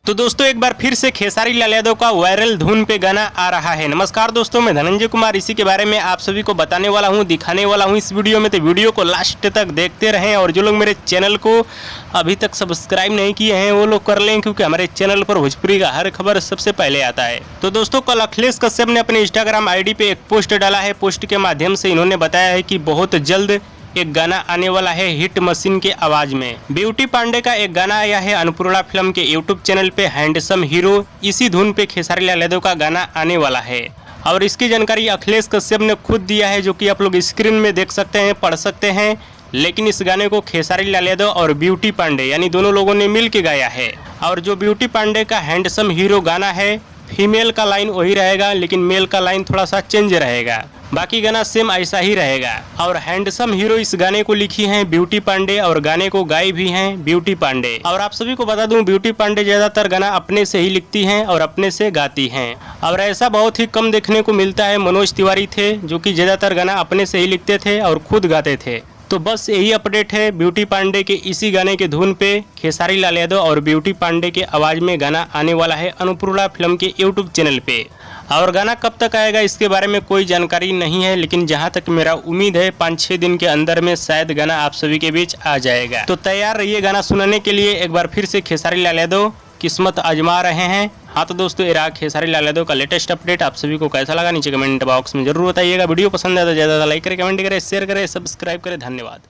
तो दोस्तों एक बार फिर से खेसारी लाल यादव का वायरल धुन पे गाना आ रहा है। नमस्कार दोस्तों, मैं धनंजय कुमार इसी के बारे में आप सभी को बताने वाला हूं, दिखाने वाला हूं इस वीडियो में। तो वीडियो को लास्ट तक देखते रहें और जो लोग मेरे चैनल को अभी तक सब्सक्राइब नहीं किए हैं वो लोग कर लें, क्योंकि हमारे चैनल पर भोजपुरी का हर खबर सबसे पहले आता है। तो दोस्तों कल अखिलेश कश्यप ने अपने इंस्टाग्राम ID पे एक पोस्ट डाला है। पोस्ट के माध्यम से इन्होंने बताया है कि बहुत जल्द एक गाना आने वाला है हिट मशीन के आवाज में। ब्यूटी पांडे का एक गाना आया है अन्नपूर्णा फिल्म के यूट्यूब चैनल पे, हैंडसम हीरो। इसी धुन पे खेसारी लाल यादव का गाना आने वाला है और इसकी जानकारी अखिलेश कश्यप ने खुद दिया है, जो कि आप लोग स्क्रीन में देख सकते हैं, पढ़ सकते हैं। लेकिन इस गाने को खेसारी लाल यादव और ब्यूटी पांडे यानी दोनों लोगों ने मिल के गाया है। और जो ब्यूटी पांडे का हैंडसम हीरो गाना है, फीमेल का लाइन वही रहेगा, लेकिन मेल का लाइन थोड़ा सा चेंज रहेगा। बाकी गाना सेम ऐसा ही रहेगा। और हैंडसम हीरो इस गाने को लिखी हैं ब्यूटी पांडे और गाने को गाई भी हैं ब्यूटी पांडे। और आप सभी को बता दूं, ब्यूटी पांडे ज्यादातर गाना अपने से ही लिखती हैं और अपने से गाती हैं। और ऐसा बहुत ही कम देखने को मिलता है। मनोज तिवारी थे जो कि ज्यादातर गाना अपने से ही लिखते थे और खुद गाते थे। तो बस यही अपडेट है ब्यूटी पांडे के इसी गाने के धुन पे खेसारी लाल यादव और ब्यूटी पांडे के आवाज में गाना आने वाला है अन्नपूर्णा फिल्म के यूट्यूब चैनल पे। और गाना कब तक आएगा इसके बारे में कोई जानकारी नहीं है, लेकिन जहां तक मेरा उम्मीद है 5-6 दिन के अंदर में शायद गाना आप सभी के बीच आ जाएगा। तो तैयार रहिए गाना सुनाने के लिए। एक बार फिर से खेसारी लाल यादव किस्मत आजमा रहे हैं। हाँ तो दोस्तों, ये खेसारी लाल यादव का लेटेस्ट अपडेट। आप सभी को कैसा लगा नीचे कमेंट बॉक्स में जरूर बताइएगा। वीडियो पसंद है तो ज़्यादा लाइक करें, कमेंट करें, शेयर करें, सब्सक्राइब करें। धन्यवाद।